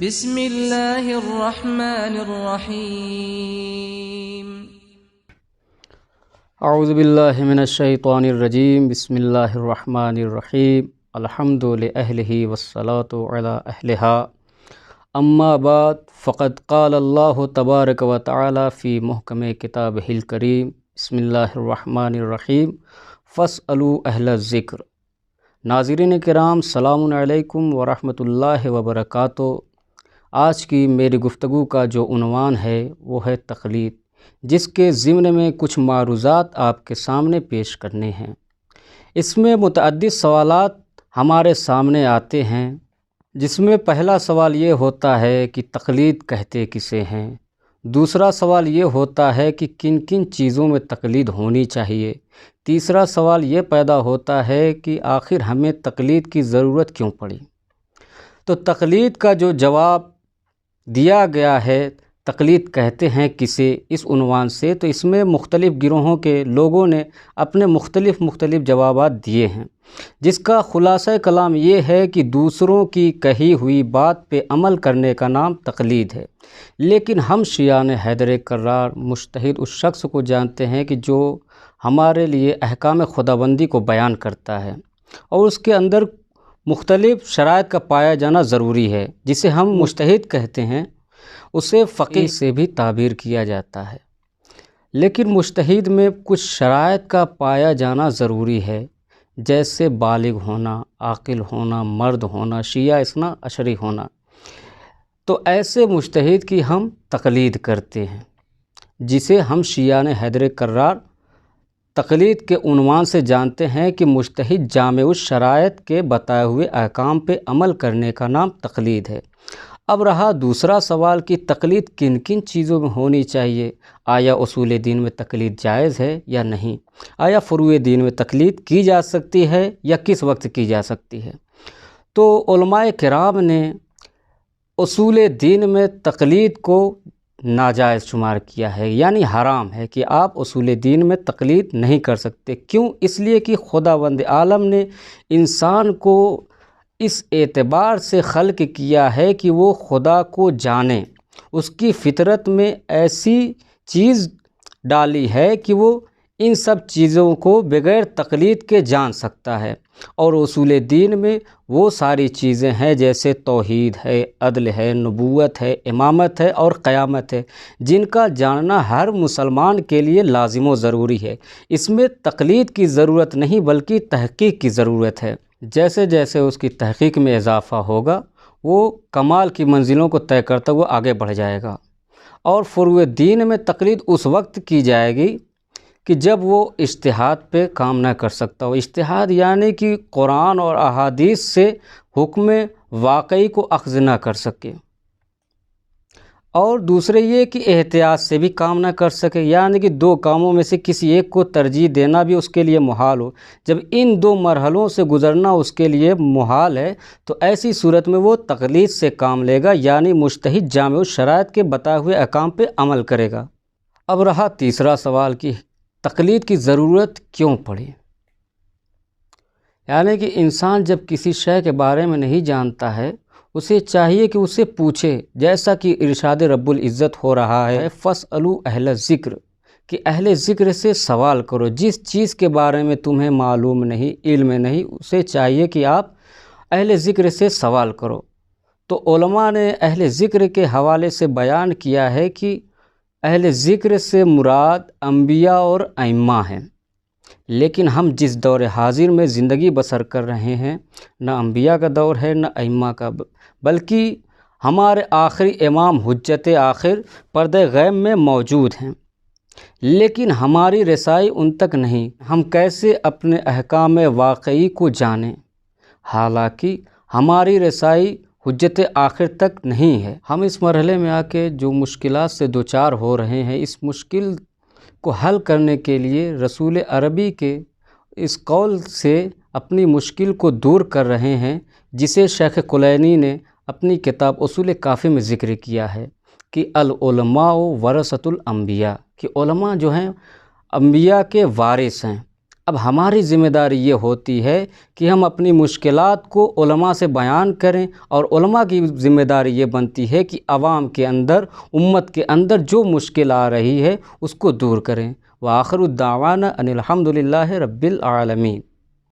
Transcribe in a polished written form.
بسم اللہ الرحمن الرحیم اعوذ باللہ من الشیطان الرجیم بسم اللہ الرحمن الرحیم الحمد لأہلہ والصلاة علی اہلہا اما بعد فقد قال اللہ تبارک و تعالی فی محکم کتابہ الکریم بسم اللہ الرحمن الرحیم فاسألوا اہل الذکر۔ ناظرین کرام، سلام علیکم ورحمۃ اللہ وبرکاتہ۔ آج کی میری گفتگو کا جو عنوان ہے وہ ہے تقلید، جس کے ضمن میں کچھ معروضات آپ کے سامنے پیش کرنے ہیں۔ اس میں متعدد سوالات ہمارے سامنے آتے ہیں، جس میں پہلا سوال یہ ہوتا ہے کہ تقلید کہتے کسے ہیں۔ دوسرا سوال یہ ہوتا ہے کہ کن کن چیزوں میں تقلید ہونی چاہیے۔ تیسرا سوال یہ پیدا ہوتا ہے کہ آخر ہمیں تقلید کی ضرورت کیوں پڑی۔ تو تقلید کا جو جواب دیا گیا ہے، تقلید کہتے ہیں کسے، اس عنوان سے، تو اس میں مختلف گروہوں کے لوگوں نے اپنے مختلف جوابات دیے ہیں، جس کا خلاصہ کلام یہ ہے کہ دوسروں کی کہی ہوئی بات پہ عمل کرنے کا نام تقلید ہے۔ لیکن ہم شیعان حیدر کرار مجتہد اس شخص کو جانتے ہیں کہ جو ہمارے لیے احکام خداوندی کو بیان کرتا ہے اور اس کے اندر مختلف شرائط کا پایا جانا ضروری ہے، جسے ہم مجتہد کہتے ہیں، اسے فقیہ سے بھی تعبیر کیا جاتا ہے۔ لیکن مجتہد میں کچھ شرائط کا پایا جانا ضروری ہے، جیسے بالغ ہونا، عاقل ہونا، مرد ہونا، شیعہ اثنا عشری ہونا۔ تو ایسے مجتہد کی ہم تقلید کرتے ہیں، جسے ہم شیعان حیدر کرار تقلید کے عنوان سے جانتے ہیں کہ مجتہد جامع الشرائط کے بتائے ہوئے احکام پہ عمل کرنے کا نام تقلید ہے۔ اب رہا دوسرا سوال کہ تقلید کن کن چیزوں میں ہونی چاہیے۔ آیا اصول دین میں تقلید جائز ہے یا نہیں؟ آیا فروع دین میں تقلید کی جا سکتی ہے یا کس وقت کی جا سکتی ہے؟ تو علماء کرام نے اصول دین میں تقلید کو ناجائز شمار کیا ہے، یعنی حرام ہے کہ آپ اصول دین میں تقلید نہیں کر سکتے۔ کیوں؟ اس لیے کہ خداوند عالم نے انسان کو اس اعتبار سے خلق کیا ہے کہ وہ خدا کو جانے۔ اس کی فطرت میں ایسی چیز ڈالی ہے کہ وہ ان سب چیزوں کو بغیر تقلید کے جان سکتا ہے، اور اصول دین میں وہ ساری چیزیں ہیں جیسے توحید ہے، عدل ہے، نبوت ہے، امامت ہے اور قیامت ہے، جن کا جاننا ہر مسلمان کے لیے لازم و ضروری ہے۔ اس میں تقلید کی ضرورت نہیں بلکہ تحقیق کی ضرورت ہے۔ جیسے جیسے اس کی تحقیق میں اضافہ ہوگا، وہ کمال کی منزلوں کو طے کرتا ہوا آگے بڑھ جائے گا۔ اور فروع دین میں تقلید اس وقت کی جائے گی کہ جب وہ اجتہاد پہ کام نہ کر سکتا ہو۔ اجتہاد یعنی کہ قرآن اور احادیث سے حکم واقعی کو اخذ نہ کر سکے، اور دوسرے یہ کہ احتیاط سے بھی کام نہ کر سکے، یعنی کہ دو کاموں میں سے کسی ایک کو ترجیح دینا بھی اس کے لیے محال ہو۔ جب ان دو مرحلوں سے گزرنا اس کے لیے محال ہے تو ایسی صورت میں وہ تقلید سے کام لے گا، یعنی مجتہد جامع الشرائط کے بتائے ہوئے احکام پہ عمل کرے گا۔ اب رہا تیسرا سوال کہ تقلید کی ضرورت کیوں پڑی۔ یعنی کہ انسان جب کسی شے کے بارے میں نہیں جانتا ہے، اسے چاہیے کہ اسے پوچھے، جیسا کہ ارشاد رب العزت ہو رہا ہے فاسألوا اہل الذکر، کہ اہل ذکر سے سوال کرو۔ جس چیز کے بارے میں تمہیں معلوم نہیں، علم نہیں، اسے چاہیے کہ آپ اہل ذکر سے سوال کرو۔ تو علماء نے اہل ذکر کے حوالے سے بیان کیا ہے کہ اہل ذکر سے مراد انبیاء اور ائمہ ہیں، لیکن ہم جس دور حاضر میں زندگی بسر کر رہے ہیں، نہ انبیاء کا دور ہے نہ ائمہ کا، بلکہ ہمارے آخری امام حجت آخر پردہ غیب میں موجود ہیں، لیکن ہماری رسائی ان تک نہیں۔ ہم کیسے اپنے احکام واقعی کو جانیں، حالانکہ ہماری رسائی حجت آخر تک نہیں ہے۔ ہم اس مرحلے میں آ کے جو مشکلات سے دوچار ہو رہے ہیں، اس مشکل کو حل کرنے کے لیے رسول عربی کے اس قول سے اپنی مشکل کو دور کر رہے ہیں، جسے شیخ کلینی نے اپنی کتاب اصول کافی میں ذکر کیا ہے کہ العلماء ورثۃ الانبیاء، کہ علماء جو ہیں انبیاء کے وارث ہیں۔ اب ہماری ذمہ داری یہ ہوتی ہے کہ ہم اپنی مشکلات کو علماء سے بیان کریں، اور علماء کی ذمہ داری یہ بنتی ہے کہ عوام کے اندر، امت کے اندر جو مشکل آ رہی ہے اس کو دور کریں۔ وآخر الدعوانا ان الحمد للہ رب العالمین۔